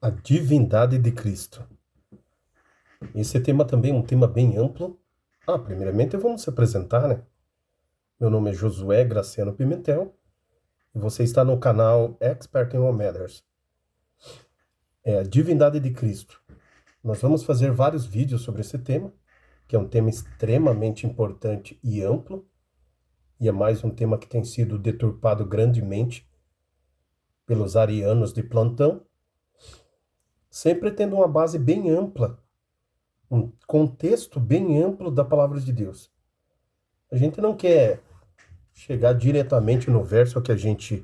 A divindade de Cristo. Esse tema também é um tema bem amplo. Primeiramente vamos se apresentar, né? Meu nome é Josué Graciano Pimentel e você está no canal Expert in All Matters. É a divindade de Cristo. Nós vamos fazer vários vídeos sobre esse tema, que é um tema extremamente importante e amplo, e é mais um tema que tem sido deturpado grandemente pelos arianos de plantão, sempre tendo uma base bem ampla, um contexto bem amplo da palavra de Deus. A gente não quer chegar diretamente no verso que a gente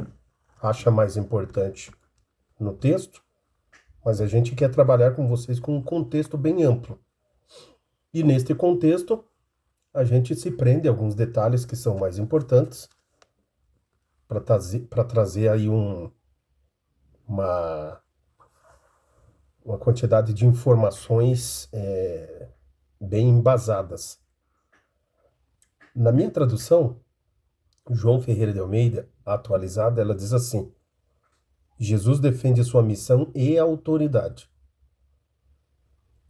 acha mais importante no texto, mas a gente quer trabalhar com vocês com um contexto bem amplo. E neste contexto, a gente se prende a alguns detalhes que são mais importantes para trazer aí uma, uma quantidade de informações bem embasadas. Na minha tradução, João Ferreira de Almeida, atualizada, ela diz assim: Jesus defende sua missão e autoridade.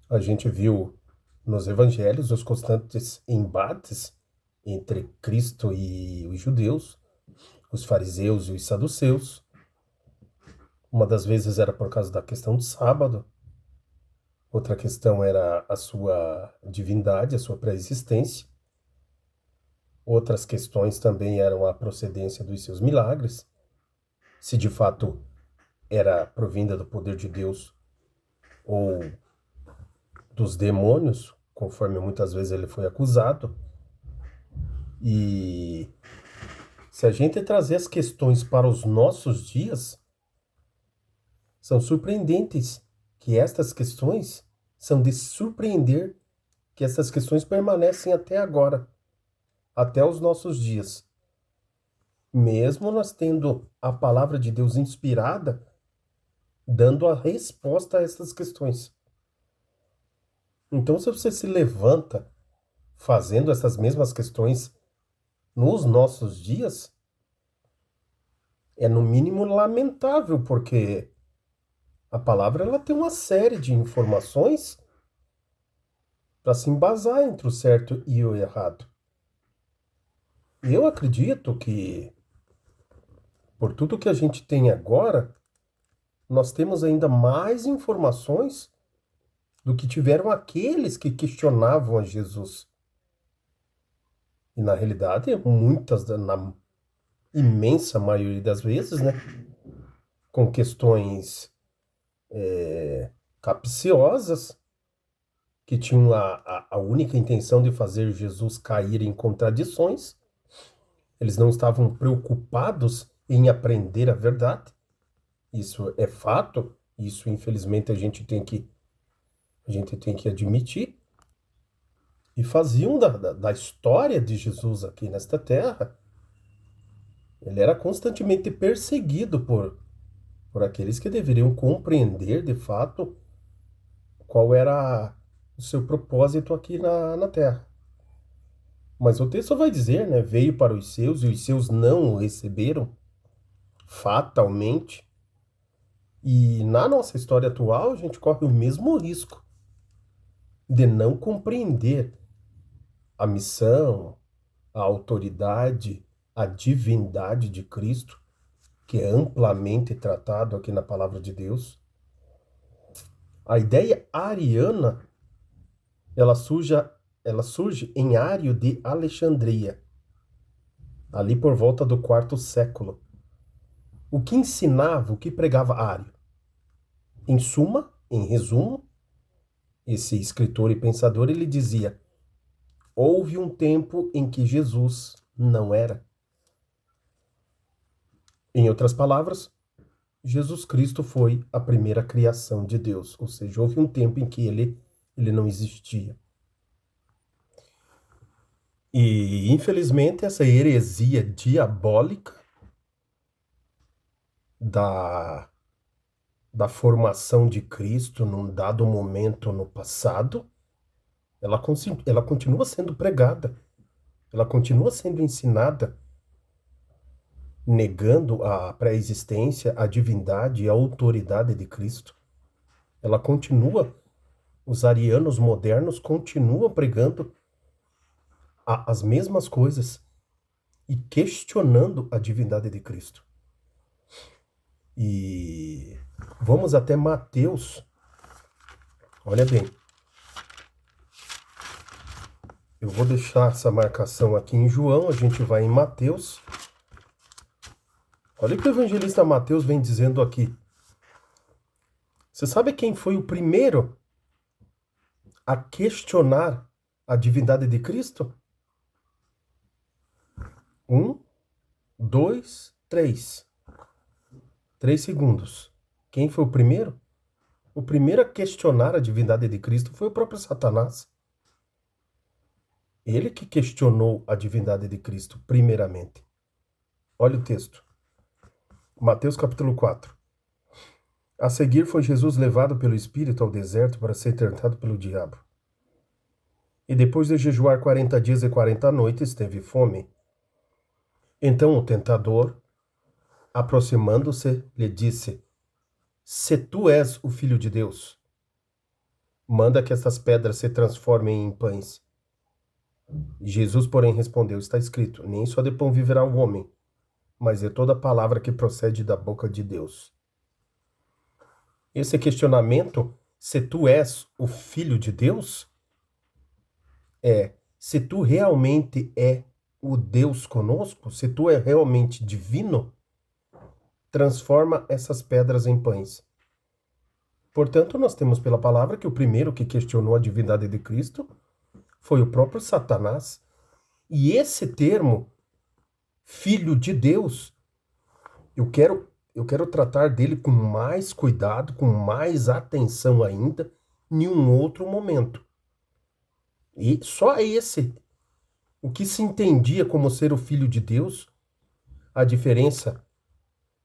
A gente viu nos evangelhos os constantes embates entre Cristo e os judeus, os fariseus e os saduceus. Uma das vezes era por causa da questão do sábado, outra questão era a sua divindade, a sua pré-existência. Outras questões também eram a procedência dos seus milagres, se de fato era provinda do poder de Deus ou dos demônios, conforme muitas vezes ele foi acusado. E se a gente trazer as questões para os nossos dias, são surpreendentes que estas questões são de surpreender que essas questões permanecem até agora, até os nossos dias. Mesmo nós tendo a palavra de Deus inspirada, dando a resposta a essas questões. Então, se você se levanta fazendo essas mesmas questões nos nossos dias, é no mínimo lamentável, porque a palavra ela tem uma série de informações para se embasar entre o certo e o errado. E eu acredito que, por tudo que a gente tem agora, nós temos ainda mais informações do que tiveram aqueles que questionavam a Jesus. E na realidade, na imensa maioria das vezes, né, com questões capciosas, que tinham a única intenção de fazer Jesus cair em contradições. Eles não estavam preocupados em aprender a verdade. Isso é fato, isso infelizmente a gente tem que admitir. E faziam da história de Jesus aqui nesta terra. Ele era constantemente perseguido por aqueles que deveriam compreender de fato qual era o seu propósito aqui na terra. Mas o texto vai dizer, né? Veio para os seus e os seus não o receberam fatalmente. E na nossa história atual, a gente corre o mesmo risco de não compreender a missão, a autoridade, a divindade de Cristo, que é amplamente tratado aqui na palavra de Deus. A ideia ariana, ela surge em Ário de Alexandria, ali por volta do quarto século. O que ensinava, o que pregava Ário? Em suma, em resumo, esse escritor e pensador, ele dizia: houve um tempo em que Jesus não era. Em outras palavras, Jesus Cristo foi a primeira criação de Deus, ou seja, houve um tempo em que ele não existia. E, infelizmente, essa heresia diabólica da, da formação de Cristo num dado momento no passado, ela continua sendo pregada, ela continua sendo ensinada, negando a pré-existência, a divindade e a autoridade de Cristo. Ela continua, os arianos modernos continuam pregando as mesmas coisas e questionando a divindade de Cristo. E vamos até Mateus. Olha bem. Eu vou deixar essa marcação aqui em João, a gente vai em Mateus. Olha o que o evangelista Mateus vem dizendo aqui. Você sabe quem foi o primeiro a questionar a divindade de Cristo? 1, 2, 3. 3 segundos. Quem foi o primeiro? O primeiro a questionar a divindade de Cristo foi o próprio Satanás. Ele que questionou a divindade de Cristo, primeiramente. Olha o texto. Mateus capítulo 4. A seguir foi Jesus levado pelo Espírito ao deserto para ser tentado pelo diabo. E depois de jejuar 40 dias e 40 noites, teve fome. Então o tentador, aproximando-se, lhe disse: Se tu és o Filho de Deus, manda que estas pedras se transformem em pães. Jesus, porém, respondeu: Está escrito, nem só de pão viverá o homem, mas de toda palavra que procede da boca de Deus. Esse questionamento, se tu és o Filho de Deus, se tu realmente é o Deus conosco, se tu é realmente divino, transforma essas pedras em pães. Portanto, nós temos pela palavra que o primeiro que questionou a divindade de Cristo foi o próprio Satanás. E esse termo, Filho de Deus, eu quero tratar dele com mais cuidado, com mais atenção ainda, em um outro momento. E só esse, o que se entendia como ser o Filho de Deus, a diferença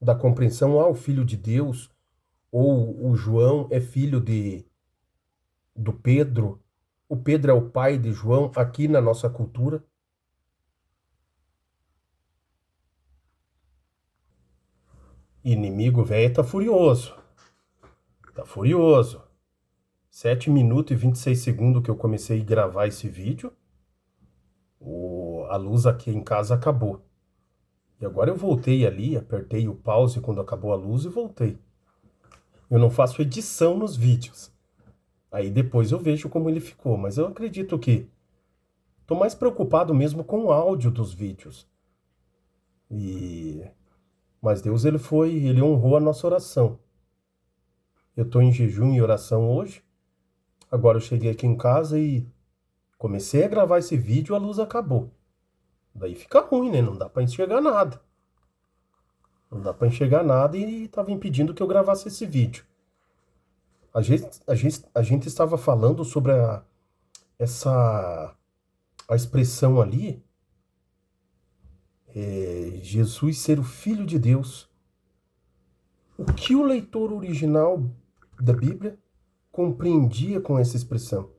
da compreensão ao Filho de Deus, ou o João é filho do Pedro, o Pedro é o pai de João, aqui na nossa cultura. Inimigo velho tá furioso. Tá furioso. 7 minutos e 26 segundos que eu comecei a gravar esse vídeo. A luz aqui em casa acabou. E agora eu voltei ali, apertei o pause quando acabou a luz e voltei. Eu não faço edição nos vídeos. Aí depois eu vejo como ele ficou. Mas eu acredito que tô mais preocupado mesmo com o áudio dos vídeos. Mas Deus, ele honrou a nossa oração. Eu tô em jejum e oração hoje. Agora eu cheguei aqui em casa e comecei a gravar esse vídeo, a luz acabou. Daí fica ruim, né? Não dá pra enxergar nada. Não dá pra enxergar nada e tava impedindo que eu gravasse esse vídeo. A gente estava falando sobre a expressão ali, Jesus ser o Filho de Deus. O que o leitor original da Bíblia compreendia com essa expressão?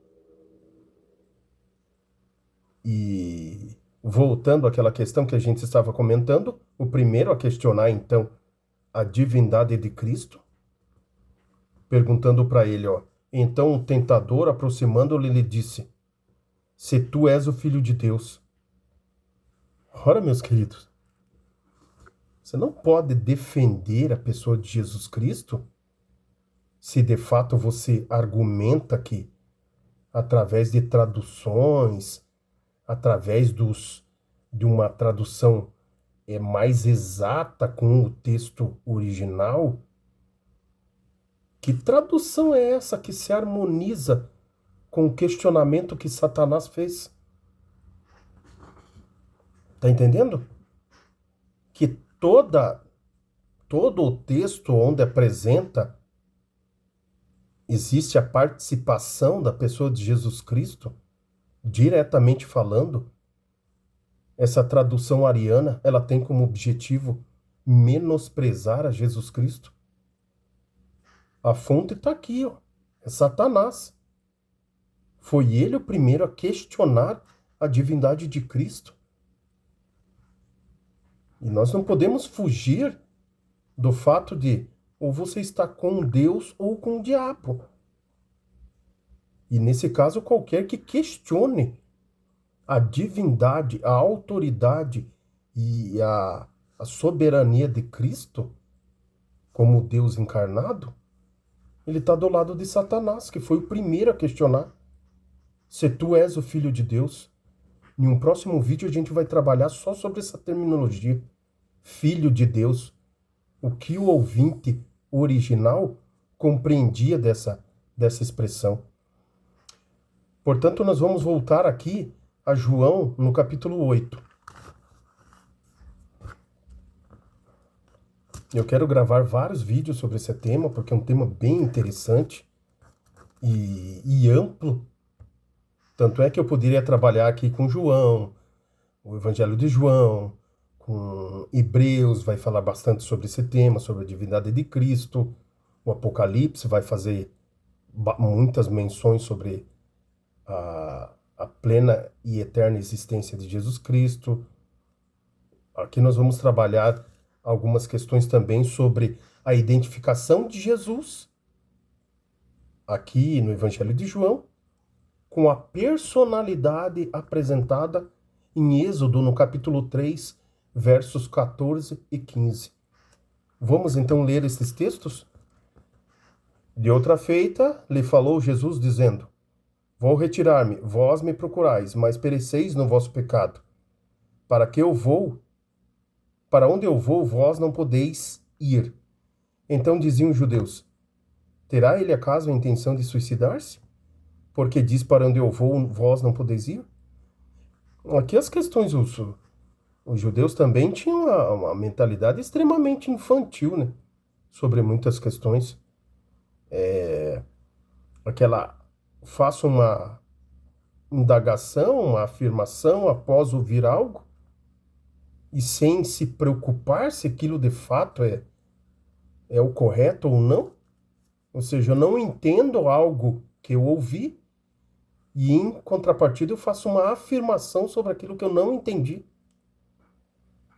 E voltando àquela questão que a gente estava comentando, o primeiro a questionar então a divindade de Cristo, perguntando para ele, então o tentador, aproximando-lhe, lhe disse: Se tu és o Filho de Deus. Ora, meus queridos, você não pode defender a pessoa de Jesus Cristo se de fato você argumenta que, através de traduções, através de uma tradução mais exata com o texto original. Que tradução é essa que se harmoniza com o questionamento que Satanás fez? Tá entendendo? Que todo o texto onde apresenta existe a participação da pessoa de Jesus Cristo, diretamente falando, essa tradução ariana, ela tem como objetivo menosprezar a Jesus Cristo? A fonte está aqui, é Satanás. Foi ele o primeiro a questionar a divindade de Cristo. E nós não podemos fugir do fato de ou você está com Deus ou com o diabo. E nesse caso, qualquer que questione a divindade, a autoridade e a soberania de Cristo, como Deus encarnado, ele está do lado de Satanás, que foi o primeiro a questionar se tu és o Filho de Deus. Em um próximo vídeo a gente vai trabalhar só sobre essa terminologia, Filho de Deus. O que o ouvinte original compreendia dessa expressão. Portanto, nós vamos voltar aqui a João no capítulo 8. Eu quero gravar vários vídeos sobre esse tema, porque é um tema bem interessante e amplo. Tanto é que eu poderia trabalhar aqui com João, o Evangelho de João, com Hebreus, vai falar bastante sobre esse tema, sobre a divindade de Cristo. O Apocalipse vai fazer muitas menções sobre a plena e eterna existência de Jesus Cristo. Aqui nós vamos trabalhar algumas questões também sobre a identificação de Jesus, aqui no Evangelho de João, com a personalidade apresentada em Êxodo, no capítulo 3, versos 14 e 15. Vamos então ler esses textos? De outra feita, lhe falou Jesus, dizendo: Vou retirar-me, vós me procurais, mas pereceis no vosso pecado. Para onde eu vou, vós não podeis ir. Então diziam os judeus: Terá ele acaso a intenção de suicidar-se? Porque diz: Para onde eu vou, vós não podeis ir? Aqui as questões, os judeus também tinham uma mentalidade extremamente infantil, né? Sobre muitas questões. Faça uma indagação, uma afirmação após ouvir algo, e sem se preocupar se aquilo de fato é o correto ou não. Ou seja, eu não entendo algo que eu ouvi, e em contrapartida eu faço uma afirmação sobre aquilo que eu não entendi.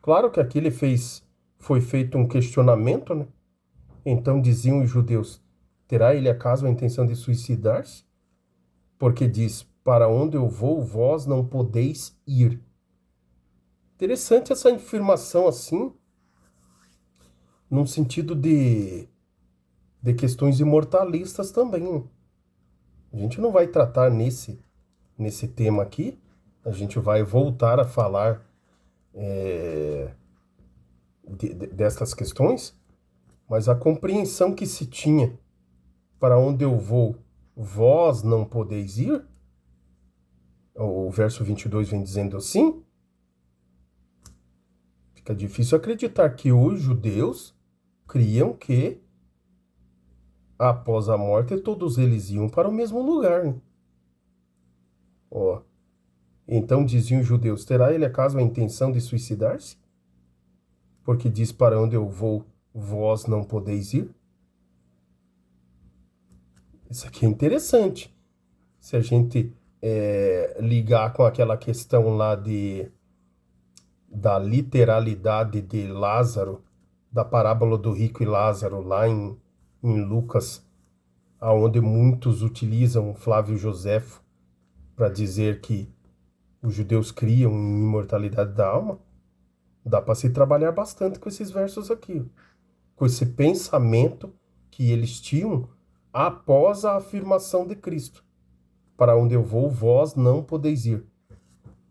Claro que aqui foi feito um questionamento, né? Então diziam os judeus: Terá ele acaso a intenção de suicidar-se? Porque diz: Para onde eu vou, vós não podeis ir. Interessante essa afirmação assim, num sentido de questões imortalistas também. A gente não vai tratar nesse tema aqui, a gente vai voltar a falar dessas questões, mas a compreensão que se tinha: para onde eu vou, vós não podeis ir, o verso 22 vem dizendo assim, fica difícil acreditar que os judeus criam que após a morte todos eles iam para o mesmo lugar, né? Ó, então diziam os judeus: Terá ele acaso a intenção de suicidar-se? Porque diz: Para onde eu vou, vós não podeis ir. Isso aqui é interessante. Se a gente ligar com aquela questão lá da literalidade de Lázaro, da parábola do rico e Lázaro, lá em Lucas, aonde muitos utilizam Flávio Joséfo para dizer que os judeus criam em imortalidade da alma, dá para se trabalhar bastante com esses versos aqui, com esse pensamento que eles tinham após a afirmação de Cristo: Para onde eu vou, vós não podeis ir.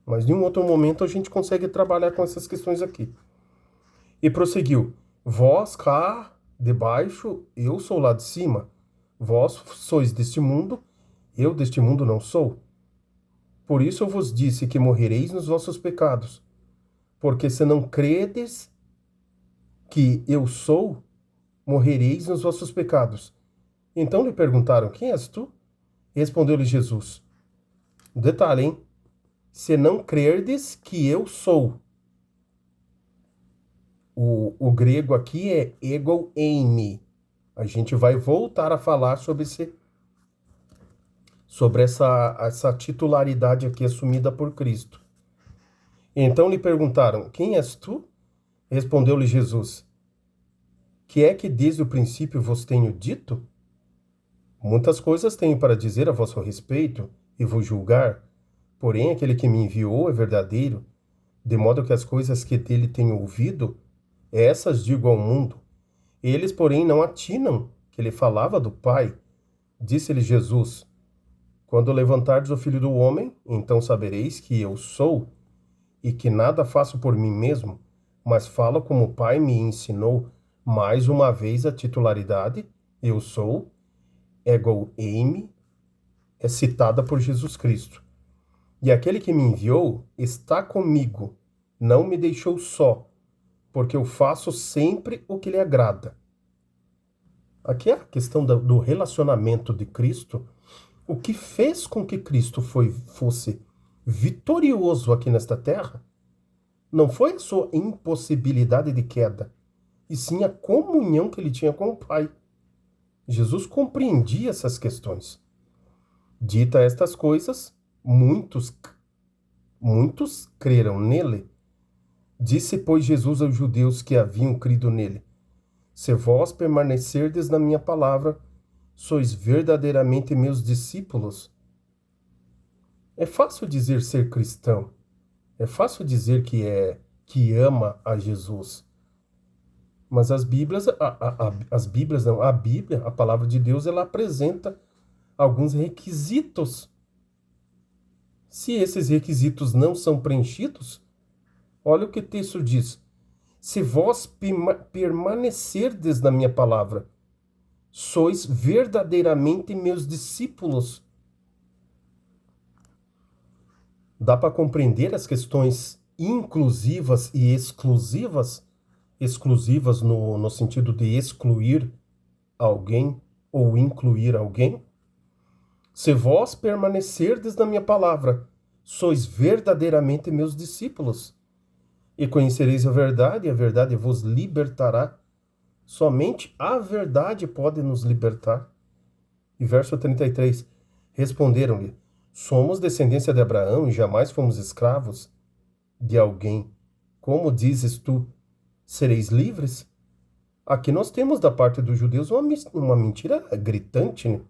Mas em um outro momento a gente consegue trabalhar com essas questões aqui. E prosseguiu: Vós cá de baixo, eu sou lá de cima. Vós sois deste mundo, eu deste mundo não sou. Por isso eu vos disse que morrereis nos vossos pecados. Porque se não credes que eu sou, morrereis nos vossos pecados. Então lhe perguntaram: Quem és tu? Respondeu-lhe Jesus: Detalhe, hein? Se não crerdes que eu sou. O grego aqui é ego eimi. A gente vai voltar a falar sobre essa titularidade aqui assumida por Cristo. Então lhe perguntaram: Quem és tu? Respondeu-lhe Jesus: Que é que desde o princípio vos tenho dito? Muitas coisas tenho para dizer a vosso respeito e vos julgar, porém aquele que me enviou é verdadeiro, de modo que as coisas que dele tenho ouvido, essas digo ao mundo. Eles, porém, não atinam que ele falava do Pai. Disse-lhe Jesus: Quando levantardes o Filho do Homem, então sabereis que eu sou, e que nada faço por mim mesmo, mas falo como o Pai me ensinou. Mais uma vez a titularidade, eu sou, ego eimi, é citada por Jesus Cristo. E aquele que me enviou está comigo, não me deixou só, porque eu faço sempre o que lhe agrada. Aqui é a questão do relacionamento de Cristo. O que fez com que Cristo fosse vitorioso aqui nesta terra não foi a sua impossibilidade de queda, e sim a comunhão que ele tinha com o Pai. Jesus compreendia essas questões. Dita estas coisas, muitos creram nele. Disse, pois, Jesus aos judeus que haviam crido nele: Se vós permanecerdes na minha palavra, sois verdadeiramente meus discípulos. É fácil dizer ser cristão. É fácil dizer que ama a Jesus. Mas a Bíblia, a palavra de Deus, ela apresenta alguns requisitos. Se esses requisitos não são preenchidos, olha o que o texto diz: Se vós permanecerdes na minha palavra, sois verdadeiramente meus discípulos. Dá para compreender as questões inclusivas e exclusivas? Exclusivas no sentido de excluir alguém ou incluir alguém? Se vós permanecerdes na minha palavra, sois verdadeiramente meus discípulos, e conhecereis a verdade vos libertará. Somente a verdade pode nos libertar. E verso 33, responderam-lhe: Somos descendência de Abraão e jamais fomos escravos de alguém. Como dizes tu, sereis livres? Aqui nós temos da parte dos judeus uma mentira gritante, né?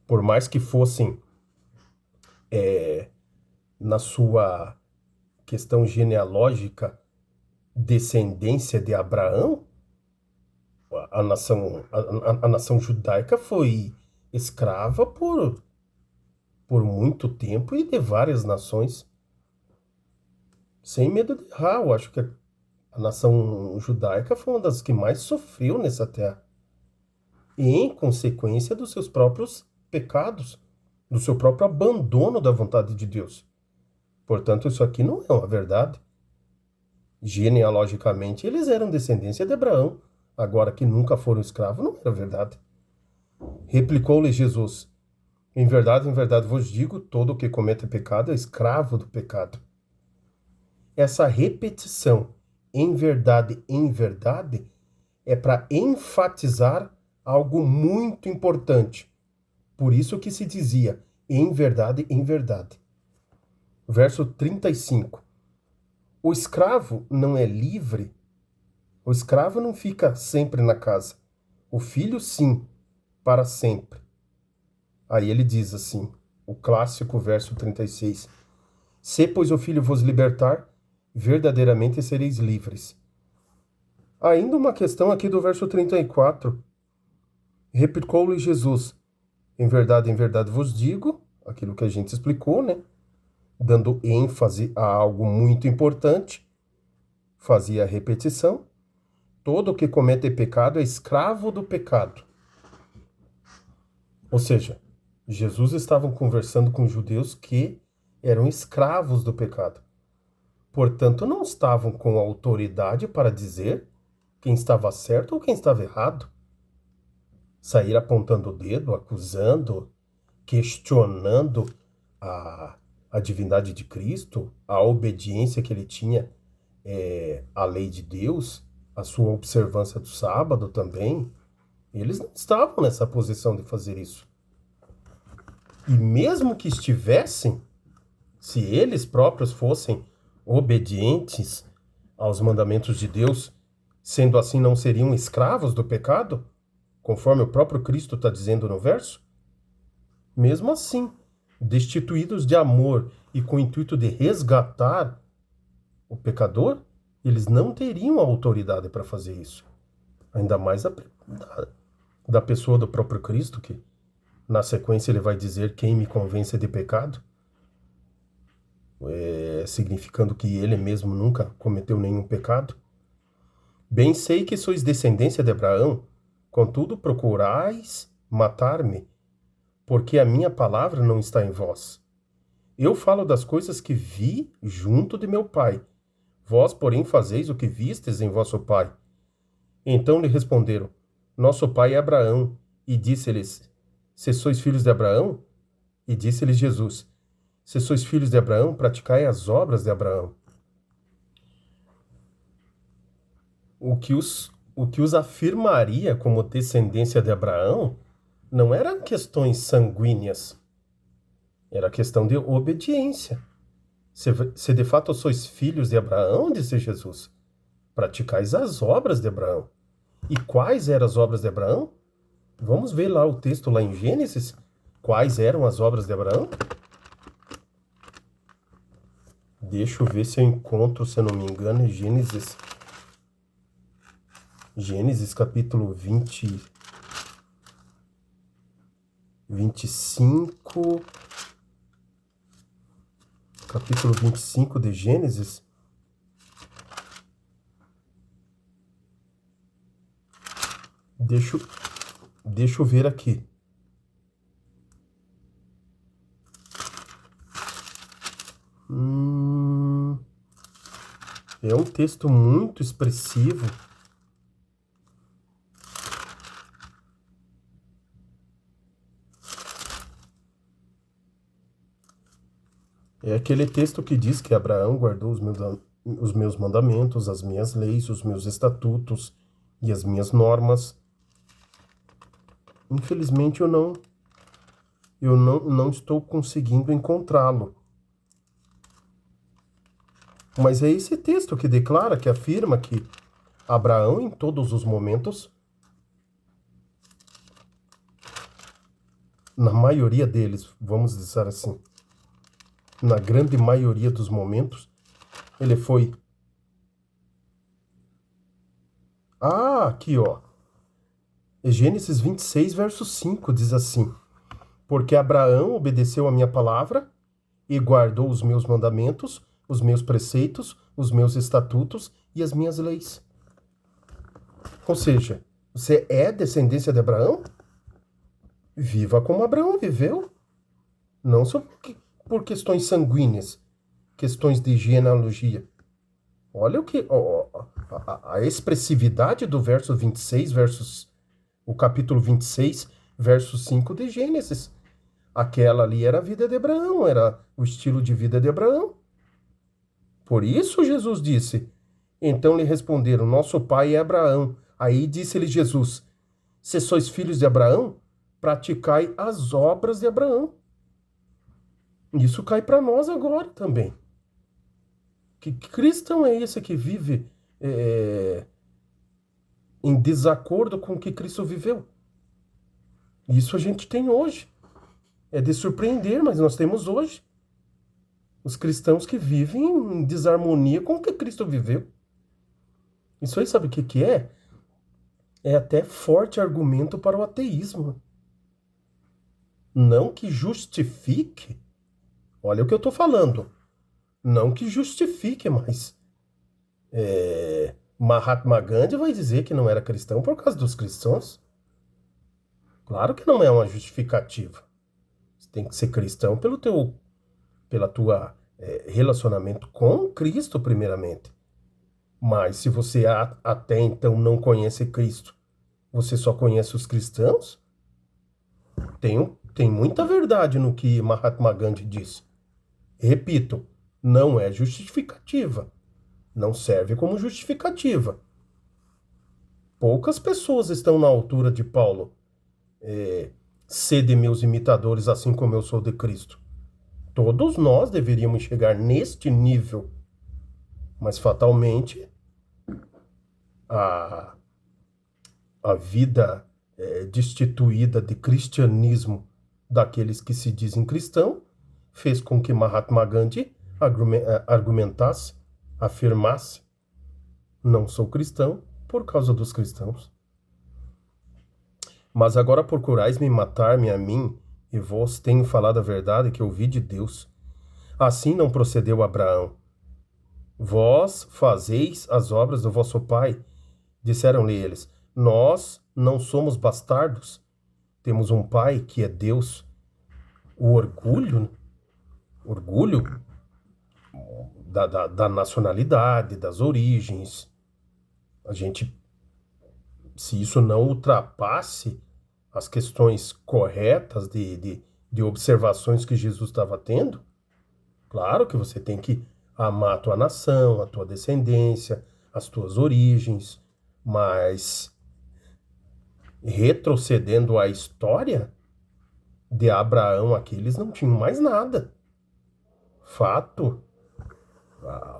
Por mais que fossem na sua questão genealógica descendência de Abraão, a nação judaica foi escrava por muito tempo e de várias nações. Sem medo de errar, eu acho que a nação judaica foi uma das que mais sofreu nessa terra. E em consequência dos seus próprios pecados, do seu próprio abandono da vontade de Deus. Portanto, isso aqui não é uma verdade. Genealogicamente, eles eram descendência de Abraão. Agora que nunca foram escravos, não era verdade. Replicou-lhe Jesus: em verdade vos digo, todo o que comete pecado é escravo do pecado. Essa repetição, em verdade, é para enfatizar algo muito importante. Por isso que se dizia, em verdade, Verso 35. O escravo não é livre. O escravo não fica sempre na casa. O filho, sim, para sempre. Aí ele diz assim, o clássico verso 36. Se, pois, o filho vos libertar, verdadeiramente sereis livres. Ainda uma questão aqui do verso 34. Replicou-lhe Jesus: em verdade vos digo, aquilo que a gente explicou, né? Dando ênfase a algo muito importante, fazia a repetição. Todo o que comete pecado é escravo do pecado. Ou seja, Jesus estava conversando com judeus que eram escravos do pecado. Portanto, não estavam com autoridade para dizer quem estava certo ou quem estava errado. Sair apontando o dedo, acusando, questionando a divindade de Cristo, a obediência que ele tinha à lei de Deus, a sua observância do sábado também. Eles não estavam nessa posição de fazer isso. E mesmo que estivessem, se eles próprios fossem obedientes aos mandamentos de Deus, Sendo assim, não seriam escravos do pecado, conforme o próprio Cristo está dizendo no verso? Mesmo assim, destituídos de amor e com o intuito de resgatar o pecador, eles não teriam a autoridade para fazer isso. Ainda mais da pessoa do próprio Cristo, que na sequência ele vai dizer: quem me convence de pecado, significando que ele mesmo nunca cometeu nenhum pecado. Bem sei que sois descendência de Abraão, contudo procurais matar-me, porque a minha palavra não está em vós. Eu falo das coisas que vi junto de meu pai. Vós, porém, fazeis o que vistes em vosso pai. Então lhe responderam: nosso pai é Abraão. E disse-lhes: se sois filhos de Abraão? E disse-lhes Jesus: se sois filhos de Abraão, praticai as obras de Abraão. O que os afirmaria como descendência de Abraão não eram questões sanguíneas, era questão de obediência. Se de fato sois filhos de Abraão, disse Jesus, praticais as obras de Abraão. E quais eram as obras de Abraão? Vamos ver lá o texto lá em Gênesis. Quais eram as obras de Abraão? Deixa eu ver se eu encontro, se eu não me engano, em Gênesis capítulo 25, capítulo 25 de Gênesis. Deixa eu ver aqui. É um texto muito expressivo. É aquele texto que diz que Abraão guardou os meus mandamentos, as minhas leis, os meus estatutos e as minhas normas. Infelizmente eu não estou conseguindo encontrá-lo. Mas é esse texto que declara, que afirma que Abraão, em todos os momentos, na maioria deles, vamos dizer assim, na grande maioria dos momentos, ele foi... aqui, ó. Gênesis 26, verso 5, diz assim: porque Abraão obedeceu a minha palavra e guardou os meus mandamentos, os meus preceitos, os meus estatutos e as minhas leis. Ou seja, você é descendência de Abraão? Viva como Abraão viveu. Não só por questões sanguíneas, questões de genealogia. Olha a expressividade do verso 26, o capítulo 26, verso 5 de Gênesis. Aquela ali era a vida de Abraão, era o estilo de vida de Abraão. Por isso Jesus disse: então lhe responderam: nosso pai é Abraão. Aí disse-lhe Jesus: se sois filhos de Abraão, praticai as obras de Abraão. Isso cai para nós agora também. Que cristão é esse que vive em desacordo com o que Cristo viveu? Isso a gente tem hoje. É de surpreender, mas nós temos hoje os cristãos que vivem em desarmonia com o que Cristo viveu. Isso aí sabe o que é? É até forte argumento para o ateísmo. Não que justifique, olha o que eu estou falando, não que justifique, mas Mahatma Gandhi vai dizer que não era cristão por causa dos cristãos. Claro que não é uma justificativa. Você tem que ser cristão pela tua relacionamento com Cristo, primeiramente. Mas se você até então não conhece Cristo, você só conhece os cristãos, tem muita verdade no que Mahatma Gandhi disse. Repito, não é justificativa. Não serve como justificativa. Poucas pessoas estão na altura de Paulo. Sede meus imitadores, assim como eu sou de Cristo. Todos nós deveríamos chegar neste nível. Mas fatalmente a, a vida destituída de cristianismo daqueles que se dizem cristãos, fez com que Mahatma Gandhi argumentasse, afirmasse: não sou cristão por causa dos cristãos. Mas agora procurais-me matar-me a mim, e vós tenho falado a verdade que ouvi de Deus. Assim não procedeu Abraão. Vós fazeis as obras do vosso pai. Disseram-lhe eles: nós não somos bastardos. Temos um pai que é Deus. O orgulho da nacionalidade, das origens. Se isso não ultrapasse as questões corretas de observações que Jesus estava tendo, claro que você tem que amar a tua nação, a tua descendência, as tuas origens, mas retrocedendo à história de Abraão, aqueles não tinham mais nada. Fato,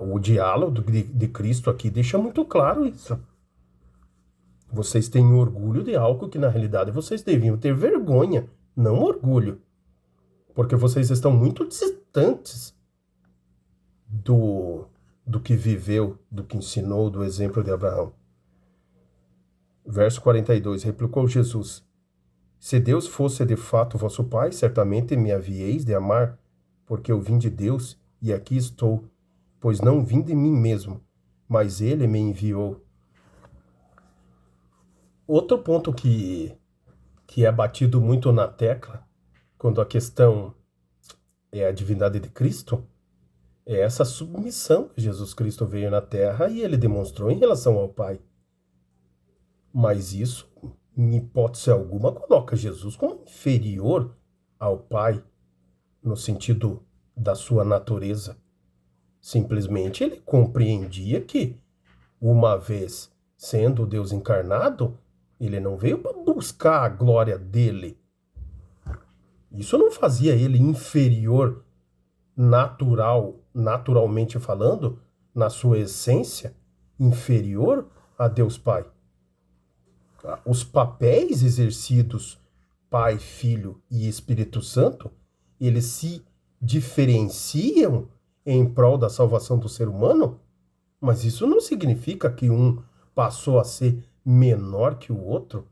o diálogo de Cristo aqui deixa muito claro isso. Vocês têm orgulho de algo que na realidade vocês deviam ter vergonha, não orgulho. Porque vocês estão muito distantes do que viveu, do que ensinou, do exemplo de Abraão. Verso 42, replicou Jesus: se Deus fosse de fato vosso Pai, certamente me havieis de amar, porque eu vim de Deus e aqui estou, pois não vim de mim mesmo, mas Ele me enviou. Outro ponto que é batido muito na tecla, quando a questão é a divindade de Cristo, é essa submissão que Jesus Cristo veio na Terra e ele demonstrou em relação ao Pai. Mas isso, em hipótese alguma, coloca Jesus como inferior ao Pai, no sentido da sua natureza. Simplesmente ele compreendia que, uma vez sendo Deus encarnado, ele não veio para buscar a glória dele. Isso não fazia ele inferior naturalmente falando, na sua essência, inferior a Deus Pai. Os papéis exercidos Pai, Filho e Espírito Santo, eles se diferenciam em prol da salvação do ser humano, mas isso não significa que um passou a ser menor que o outro,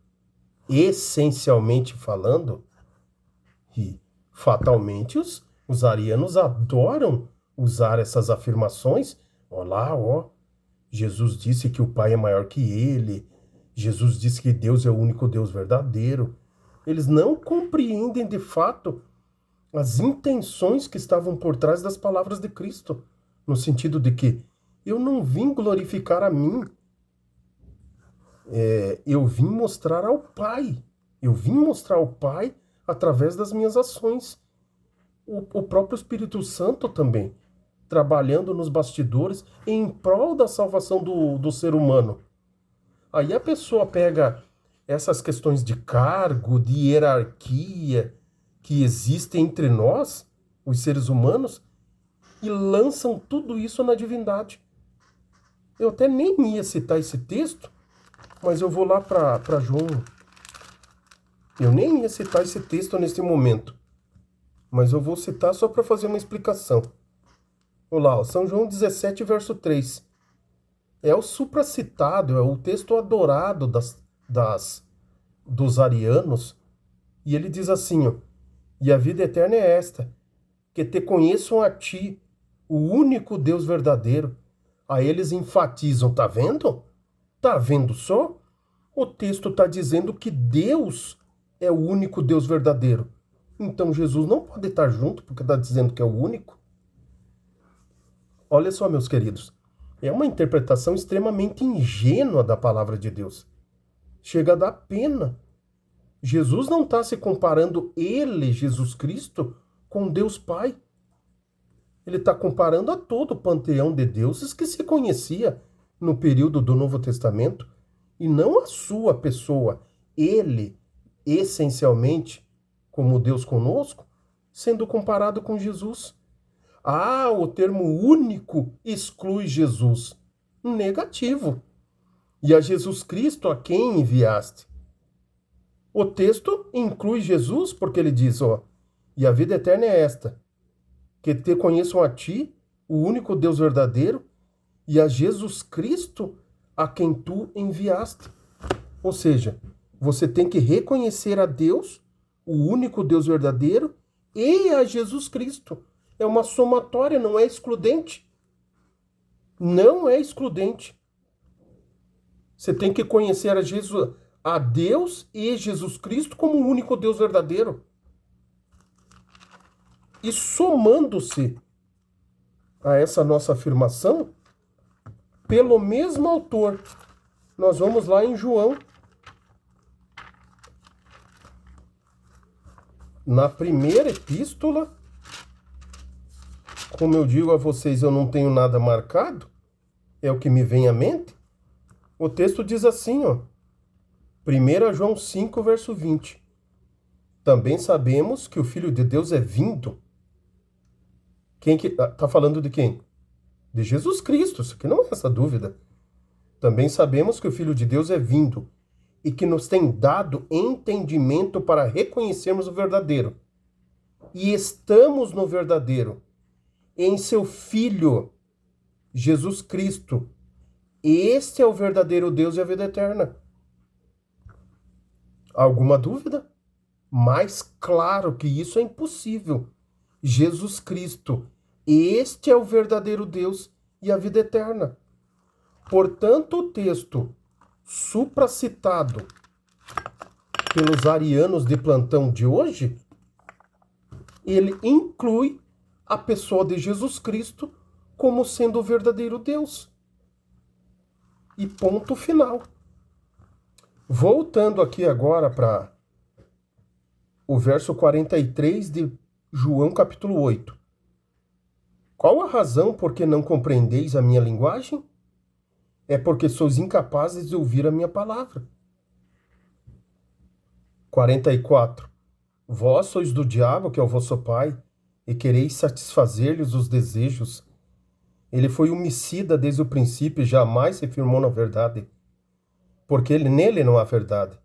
essencialmente falando. E fatalmente os arianos adoram usar essas afirmações. Olá, Jesus disse que o Pai é maior que ele. Jesus disse que Deus é o único Deus verdadeiro. Eles não compreendem de fato as intenções que estavam por trás das palavras de Cristo, no sentido de que eu não vim glorificar a mim, eu vim mostrar ao Pai. Eu vim mostrar ao Pai através das minhas ações. O próprio Espírito Santo também, trabalhando nos bastidores em prol da salvação do ser humano. Aí a pessoa pega essas questões de cargo, de hierarquia que existem entre nós, os seres humanos, e lançam tudo isso na divindade. Eu até nem ia citar esse texto, mas eu vou lá para João. Eu nem ia citar esse texto nesse momento, mas eu vou citar só para fazer uma explicação. Olá, São João 17, verso 3. É o supracitado, é o texto adorado dos arianos, e ele diz assim, e a vida eterna é esta, que te conheçam a ti, o único Deus verdadeiro. Aí eles enfatizam, tá vendo? Tá vendo só? O texto está dizendo que Deus é o único Deus verdadeiro. Então Jesus não pode estar junto porque está dizendo que é o único. Olha só, meus queridos, é uma interpretação extremamente ingênua da palavra de Deus. Chega a dar pena. Jesus não está se comparando ele, Jesus Cristo, com Deus Pai. Ele está comparando a todo o panteão de deuses que se conhecia no período do Novo Testamento, e não a sua pessoa, ele, essencialmente, como Deus conosco, sendo comparado com Jesus. O termo único exclui Jesus. Negativo. e a Jesus Cristo a quem enviaste. O texto inclui Jesus porque ele diz, ó, e a vida eterna é esta, que te conheçam a ti, o único Deus verdadeiro, e a Jesus Cristo a quem tu enviaste. Ou seja, você tem que reconhecer a Deus, o único Deus verdadeiro, e a Jesus Cristo. É uma somatória, não é excludente. Não é excludente. Você tem que conhecer a Deus e Jesus Cristo como o único Deus verdadeiro. E somando-se a essa nossa afirmação, pelo mesmo autor, nós vamos lá em João, na primeira epístola. Como eu digo a vocês, eu não tenho nada marcado, é o que me vem à mente. O texto diz assim, ó, 1 João 5, verso 20. Também sabemos que o Filho de Deus é vindo. Quem que tá falando de quem? De Jesus Cristo, isso aqui não é essa dúvida. Também sabemos que o Filho de Deus é vindo e que nos tem dado entendimento para reconhecermos o verdadeiro. E estamos no verdadeiro, em seu Filho, Jesus Cristo. Este é o verdadeiro Deus e a vida eterna. Alguma dúvida? Mais claro que isso é impossível. Jesus Cristo, este é o verdadeiro Deus e a vida eterna. Portanto, o texto supracitado pelos arianos de plantão de hoje, ele inclui a pessoa de Jesus Cristo como sendo o verdadeiro Deus. E ponto final. Voltando aqui agora para o verso 43 de João capítulo 8. Qual a razão por que não compreendeis a minha linguagem? É porque sois incapazes de ouvir a minha palavra. 44. Vós sois do diabo, que é o vosso pai, e quereis satisfazer-lhes os desejos. Ele foi homicida desde o princípio e jamais se firmou na verdade, porque nele não há verdade.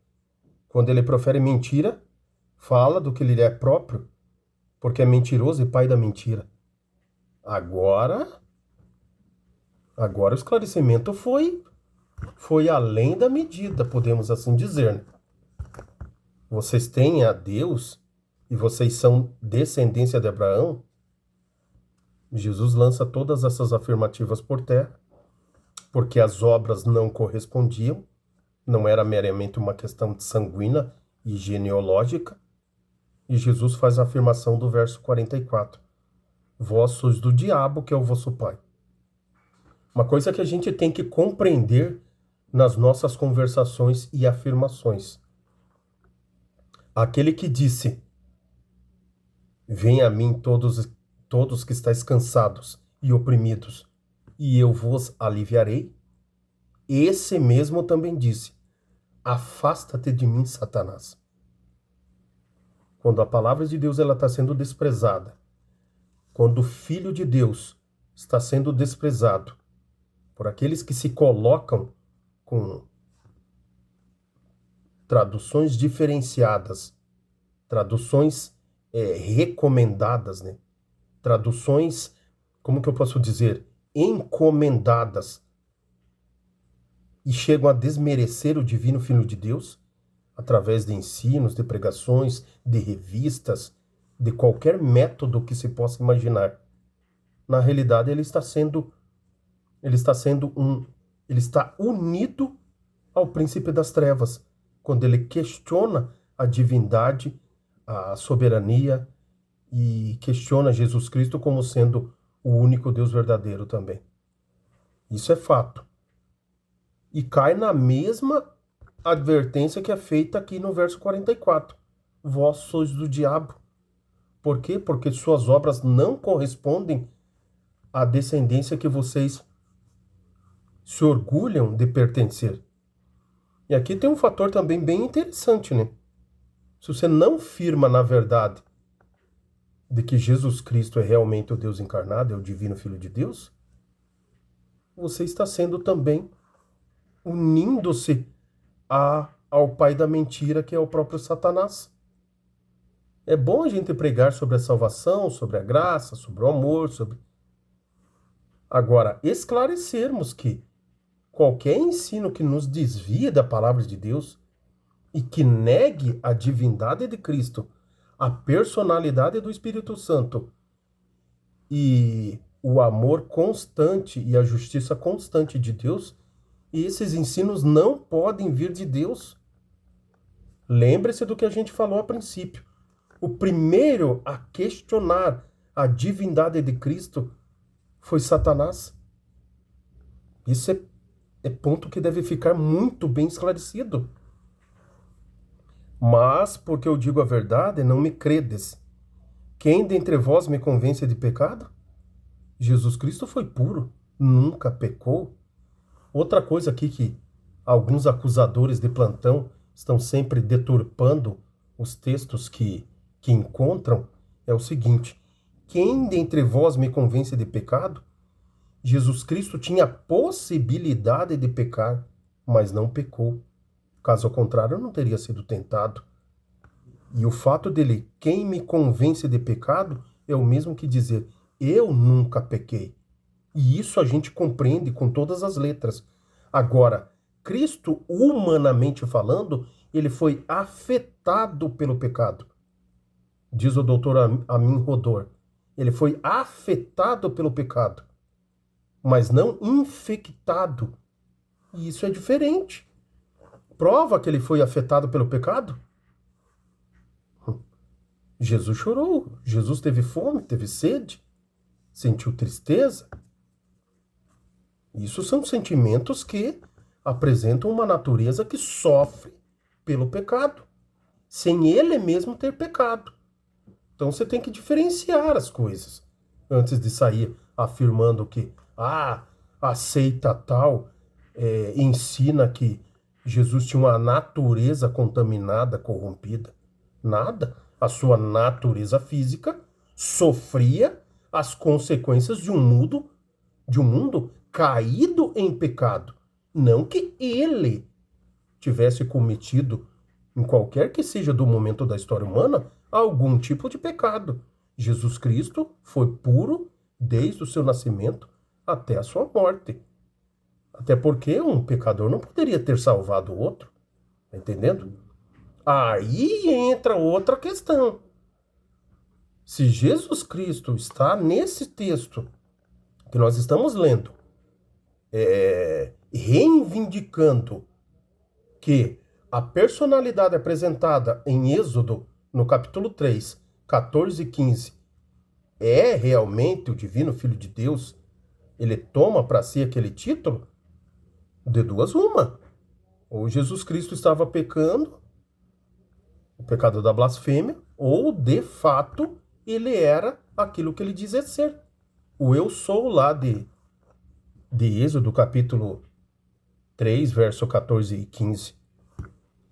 Quando ele profere mentira, fala do que lhe é próprio, porque é mentiroso e pai da mentira. Agora o esclarecimento foi além da medida, podemos assim dizer, né? Vocês têm a Deus e vocês são descendência de Abraão. Jesus lança todas essas afirmativas por terra, porque as obras não correspondiam, não era meramente uma questão de sanguínea e genealógica. E Jesus faz a afirmação do verso 44. Vós sois do diabo, que é o vosso pai. Uma coisa que a gente tem que compreender nas nossas conversações e afirmações. Aquele que disse, venha a mim todos que estáis cansados e oprimidos, e eu vos aliviarei. Esse mesmo também disse, afasta-te de mim, Satanás. Quando a palavra de Deus está sendo desprezada, quando o Filho de Deus está sendo desprezado por aqueles que se colocam com traduções diferenciadas, traduções recomendadas, né? Traduções, como que eu posso dizer, encomendadas, e chegam a desmerecer o divino Filho de Deus, através de ensinos, de pregações, de revistas, de qualquer método que se possa imaginar. Na realidade, ele está unido ao príncipe das trevas, quando ele questiona a divindade, a soberania, e questiona Jesus Cristo como sendo o único Deus verdadeiro também. Isso é fato. E cai na mesma advertência que é feita aqui no verso 44. Vós sois do diabo. Por quê? Porque suas obras não correspondem à descendência que vocês se orgulham de pertencer. E aqui tem um fator também bem interessante, né? Se você não firma na verdade de que Jesus Cristo é realmente o Deus encarnado, é o divino Filho de Deus, você está sendo também unindo-se ao pai da mentira, que é o próprio Satanás. É bom a gente pregar sobre a salvação, sobre a graça, sobre o amor, Agora, esclarecermos que qualquer ensino que nos desvie da palavra de Deus e que negue a divindade de Cristo, a personalidade do Espírito Santo e o amor constante e a justiça constante de Deus, esses ensinos não podem vir de Deus. Lembre-se do que a gente falou a princípio. O primeiro a questionar a divindade de Cristo foi Satanás. Isso é ponto que deve ficar muito bem esclarecido. Mas, porque eu digo a verdade, não me credes. Quem dentre vós me convence de pecado? Jesus Cristo foi puro, nunca pecou. Outra coisa aqui que alguns acusadores de plantão estão sempre deturpando os textos que encontram é o seguinte: quem dentre vós me convence de pecado? Jesus Cristo tinha a possibilidade de pecar, mas não pecou. Caso contrário, não teria sido tentado. E o fato dele, quem me convence de pecado, é o mesmo que dizer, eu nunca pequei. E isso a gente compreende com todas as letras. Agora, Cristo, humanamente falando, ele foi afetado pelo pecado. Diz o doutor Amin Rodor. Ele foi afetado pelo pecado, mas não infectado. E isso é diferente. Prova que ele foi afetado pelo pecado? Jesus chorou, Jesus teve fome, teve sede, sentiu tristeza. Isso são sentimentos que apresentam uma natureza que sofre pelo pecado, sem ele mesmo ter pecado. Então você tem que diferenciar as coisas antes de sair afirmando que a seita tal ensina que Jesus tinha uma natureza contaminada, corrompida. Nada. A sua natureza física sofria as consequências de um mundo caído em pecado. Não que ele tivesse cometido, em qualquer que seja do momento da história humana, algum tipo de pecado. Jesus Cristo foi puro desde o seu nascimento até a sua morte. Até porque um pecador não poderia ter salvado o outro. Tá entendendo? Aí entra outra questão. Se Jesus Cristo está nesse texto que nós estamos lendo, reivindicando que a personalidade apresentada em Êxodo, no capítulo 3, 14 e 15, é realmente o Divino Filho de Deus, ele toma para si aquele título, de duas uma. Ou Jesus Cristo estava pecando, o pecado da blasfêmia, ou de fato ele era aquilo que ele dizia ser. O eu sou lá de Êxodo, capítulo 3, verso 14 e 15.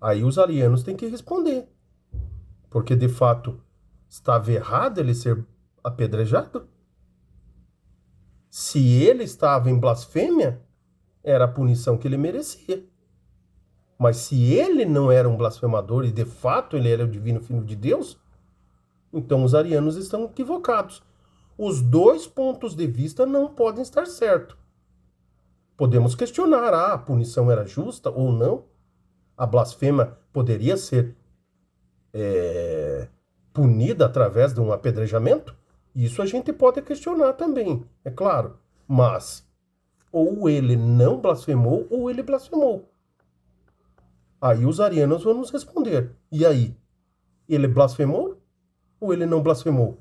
Aí os arianos têm que responder. Porque de fato estava errado ele ser apedrejado? Se ele estava em blasfêmia, era a punição que ele merecia. Mas se ele não era um blasfemador e de fato ele era o divino filho de Deus, então os arianos estão equivocados. Os dois pontos de vista não podem estar certos. Podemos questionar, a punição era justa ou não? A blasfêmia poderia ser punida através de um apedrejamento? Isso a gente pode questionar também, é claro. Mas ou ele não blasfemou ou ele blasfemou. Aí os arianos vão nos responder. E aí? Ele blasfemou ou ele não blasfemou?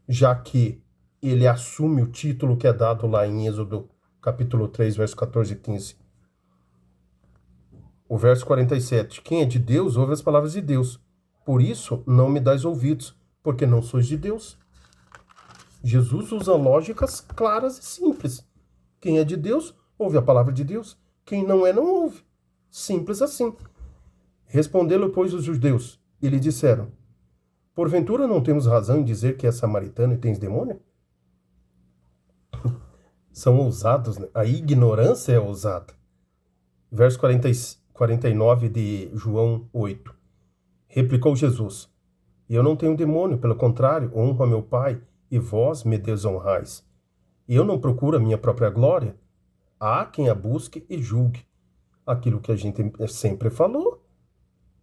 Já que ele assume o título que é dado lá em Êxodo, capítulo 3, verso 14 e 15. O verso 47. Quem é de Deus, ouve as palavras de Deus. Por isso, não me dais ouvidos, porque não sois de Deus. Jesus usa lógicas claras e simples. Quem é de Deus, ouve a palavra de Deus. Quem não é, não ouve. Simples assim. Respondeu-lhe, pois, os judeus, e lhe disseram, porventura não temos razão em dizer que é samaritano e tens demônio? são ousados, né? A ignorância é ousada. Verso 49 de João 8. Replicou Jesus: eu não tenho demônio, pelo contrário, honro a meu Pai, e vós me desonrais. Eu não procuro a minha própria glória. Há quem a busque e julgue. Aquilo que a gente sempre falou.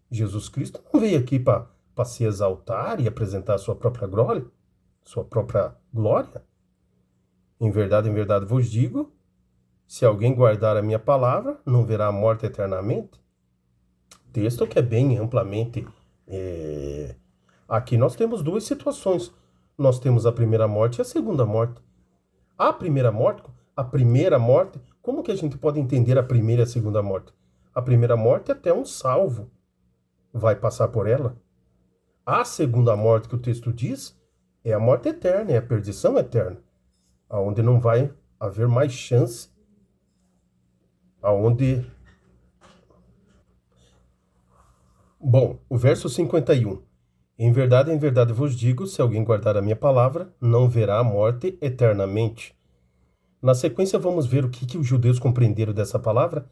Jesus Cristo não veio aqui para se exaltar e apresentar a sua própria glória. Sua própria glória. Em verdade vos digo, se alguém guardar a minha palavra, não verá a morte eternamente. Texto que é bem amplamente... Aqui nós temos duas situações. Nós temos a primeira morte e a segunda morte. A primeira morte, como que a gente pode entender a primeira e a segunda morte? A primeira morte até um salvo vai passar por ela. A segunda morte que o texto diz é a morte eterna, é a perdição eterna, aonde não vai haver mais chance, aonde... Bom, o verso 51. Em verdade vos digo, se alguém guardar a minha palavra, não verá a morte eternamente. Na sequência, vamos ver o que os judeus compreenderam dessa palavra.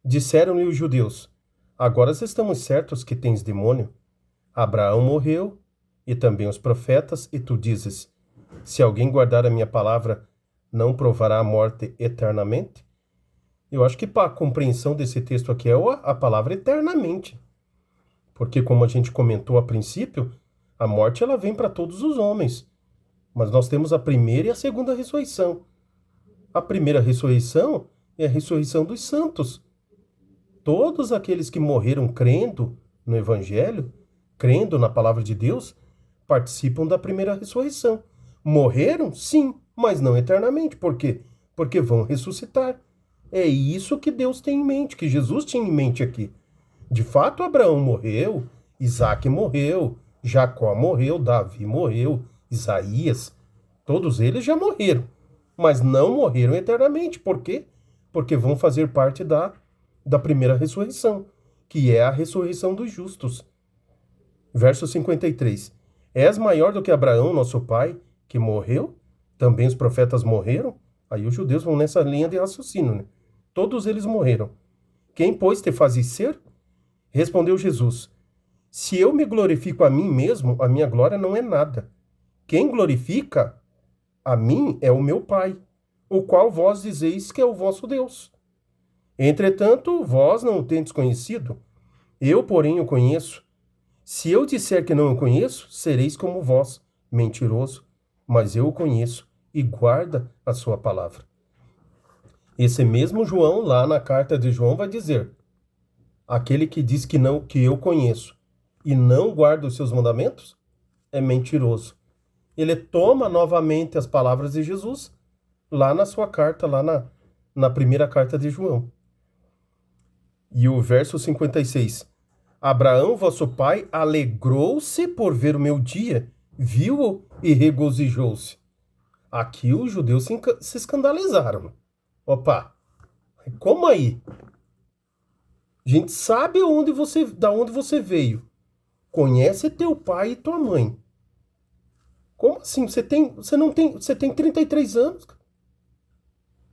Disseram-lhe os judeus: agora estamos certos que tens demônio. Abraão morreu, e também os profetas, e tu dizes: se alguém guardar a minha palavra, não provará a morte eternamente? Eu acho que para a compreensão desse texto aqui é a palavra eternamente. Porque, como a gente comentou a princípio, a morte ela vem para todos os homens. Mas nós temos a primeira e a segunda ressurreição. A primeira ressurreição é a ressurreição dos santos. Todos aqueles que morreram crendo no Evangelho, crendo na palavra de Deus, participam da primeira ressurreição. Morreram? Sim, mas não eternamente. Por quê? Porque vão ressuscitar. É isso que Deus tem em mente, que Jesus tinha em mente aqui. De fato, Abraão morreu, Isaac morreu, Jacó morreu, Davi morreu, Isaías, todos eles já morreram, mas não morreram eternamente. Por quê? Porque vão fazer parte da primeira ressurreição, que é a ressurreição dos justos. Verso 53. És maior do que Abraão, nosso pai, que morreu? Também os profetas morreram? Aí os judeus vão nessa linha de raciocínio, né? Todos eles morreram. Quem, pois, te fazes ser? Respondeu Jesus: se eu me glorifico a mim mesmo, a minha glória não é nada. Quem glorifica a mim é o meu Pai, o qual vós dizeis que é o vosso Deus. Entretanto, vós não o tendes conhecido, eu, porém, o conheço. Se eu disser que não o conheço, sereis como vós, mentiroso, mas eu o conheço e guarda a sua palavra. Esse mesmo João, lá na carta de João, vai dizer: aquele que diz que não, que eu conheço e não guarda os seus mandamentos, é mentiroso. Ele toma novamente as palavras de Jesus lá na sua carta, lá na primeira carta de João. E o verso 56. Abraão, vosso pai, alegrou-se por ver o meu dia, viu-o e regozijou-se. Aqui os judeus se escandalizaram. Opa, como aí? A gente sabe da onde você veio. Conhece teu pai e tua mãe. Como assim? Você tem 33 anos.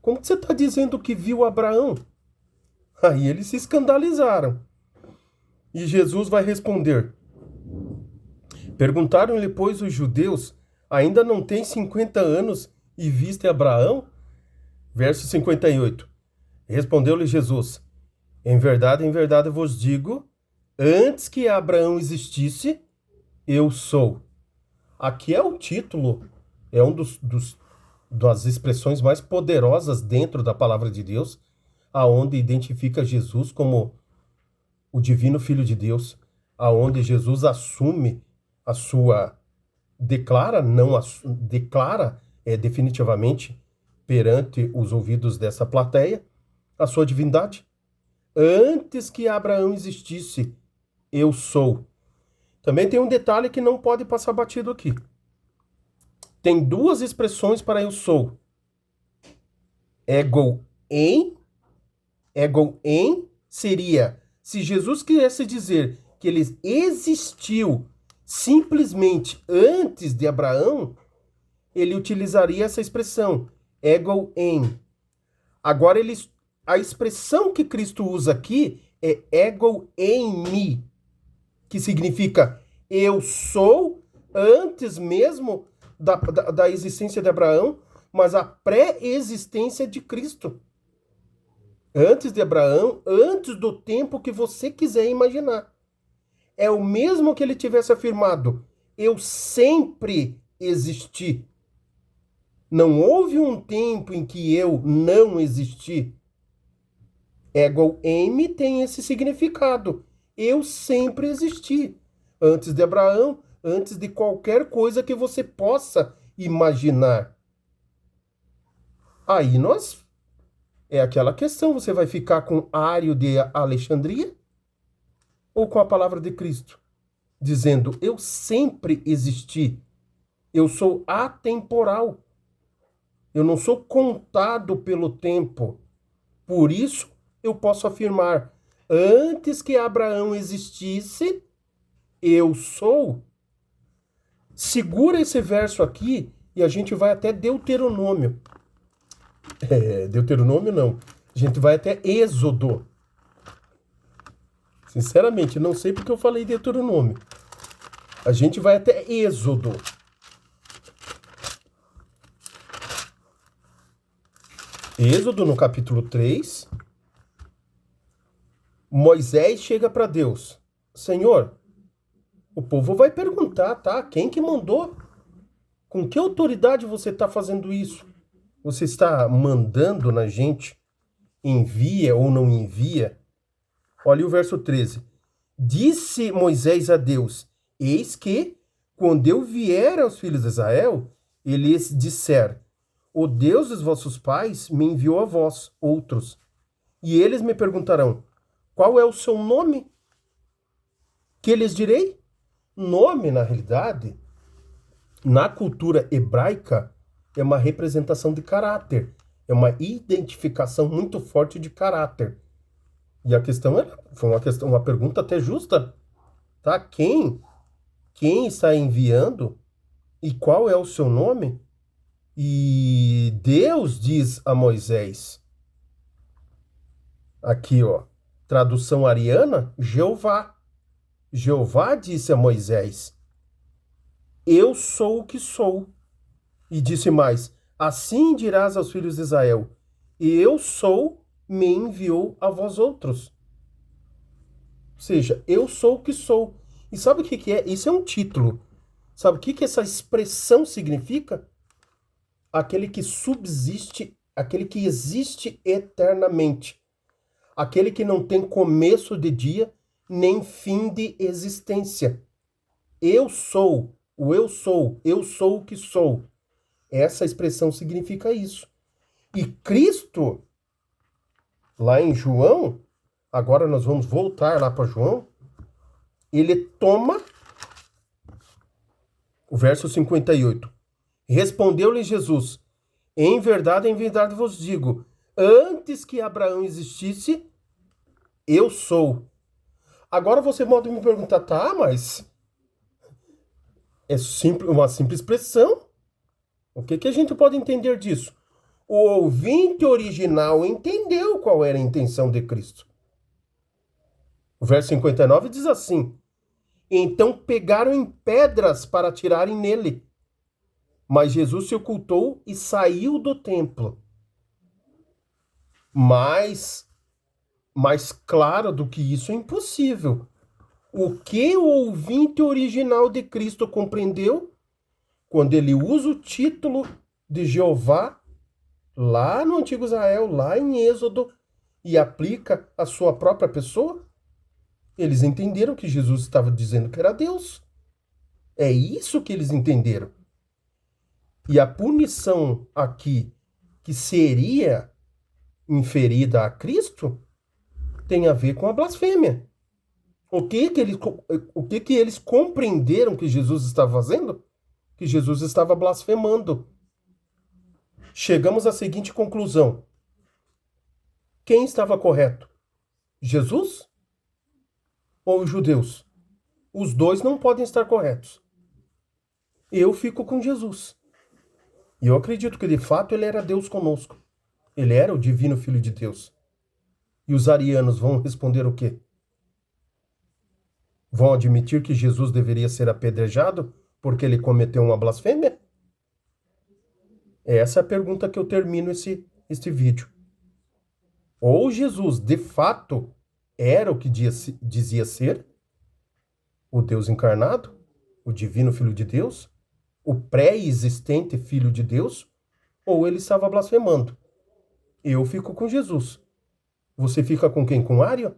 Como que você está dizendo que viu Abraão? Aí eles se escandalizaram. E Jesus vai responder. Perguntaram-lhe, pois, os judeus: ainda não tem 50 anos e viste Abraão? Verso 58. Respondeu-lhe Jesus: em verdade vos digo, antes que Abraão existisse, eu sou. Aqui é o título, é um das expressões mais poderosas dentro da palavra de Deus, aonde identifica Jesus como o divino Filho de Deus, aonde Jesus assume a sua, declara definitivamente perante os ouvidos dessa plateia a sua divindade. Antes que Abraão existisse, eu sou. Também tem um detalhe que não pode passar batido aqui. Tem duas expressões para eu sou. Ego em seria, se Jesus quisesse dizer que ele existiu simplesmente antes de Abraão, ele utilizaria essa expressão. ego em. Agora, a expressão que Cristo usa aqui é ego em mim, que significa eu sou antes mesmo da existência de Abraão, mas a pré-existência de Cristo. Antes de Abraão, antes do tempo que você quiser imaginar. É o mesmo que ele tivesse afirmado: eu sempre existi. Não houve um tempo em que eu não existi. Ego em tem esse significado. Eu sempre existi. Antes de Abraão, antes de qualquer coisa que você possa imaginar. Aí é aquela questão, você vai ficar com Ário de Alexandria ou com a palavra de Cristo? Dizendo, eu sempre existi. Eu sou atemporal. Eu não sou contado pelo tempo. Por isso, eu posso afirmar, antes que Abraão existisse, eu sou. Segura esse verso aqui e a gente vai até Deuteronômio. Deuteronômio não. A gente vai até Êxodo. Sinceramente, não sei porque eu falei Deuteronômio. A gente vai até Êxodo. Êxodo, no capítulo 3. Moisés chega para Deus. Senhor, o povo vai perguntar, tá? Quem que mandou? Com que autoridade você está fazendo isso? Você está mandando na gente? Envia ou não envia? Olha o verso 13. Disse Moisés a Deus, eis que, quando eu vier aos filhos de Israel, eles disser, o Deus dos vossos pais me enviou a vós, outros. E eles me perguntarão, qual é o seu nome? Que lhes direi? Nome, na realidade, na cultura hebraica, é uma representação de caráter. É uma identificação muito forte de caráter. E a questão foi uma pergunta até justa, tá? Quem está enviando e qual é o seu nome? E Deus diz a Moisés, aqui ó, tradução ariana, Jeová. Jeová disse a Moisés, eu sou o que sou. E disse mais, assim dirás aos filhos de Israel, eu sou, me enviou a vós outros. Ou seja, eu sou o que sou. E sabe o que é? Isso é um título. Sabe o que essa expressão significa? Aquele que subsiste, aquele que existe eternamente. Aquele que não tem começo de dia, nem fim de existência. Eu sou eu sou o que sou. Essa expressão significa isso. E Cristo, lá em João, agora nós vamos voltar lá para João, ele toma o verso 58. Respondeu-lhe Jesus, em verdade vos digo, antes que Abraão existisse, eu sou. Agora você pode me perguntar, tá, mas é uma simples expressão. O que a gente pode entender disso? O ouvinte original entendeu qual era a intenção de Cristo. O verso 59 diz assim, então pegaram em pedras para atirarem nele. Mas Jesus se ocultou e saiu do templo. Mais claro do que isso é impossível. O que o ouvinte original de Cristo compreendeu quando ele usa o título de Jeová lá no Antigo Israel, lá em Êxodo, e aplica a sua própria pessoa? Eles entenderam que Jesus estava dizendo que era Deus. É isso que eles entenderam. E a punição aqui, que seria inferida a Cristo, tem a ver com a blasfêmia. O que eles compreenderam que Jesus estava fazendo? Que Jesus estava blasfemando. Chegamos à seguinte conclusão. Quem estava correto? Jesus ou os judeus? Os dois não podem estar corretos. Eu fico com Jesus. E eu acredito que, de fato, ele era Deus conosco. Ele era o divino Filho de Deus. E os arianos vão responder o quê? Vão admitir que Jesus deveria ser apedrejado porque ele cometeu uma blasfêmia? Essa é a pergunta que eu termino este vídeo. Ou Jesus, de fato, era o que dizia ser, o Deus encarnado, o divino Filho de Deus, o pré-existente Filho de Deus, ou ele estava blasfemando. Eu fico com Jesus. Você fica com quem? Com Ário?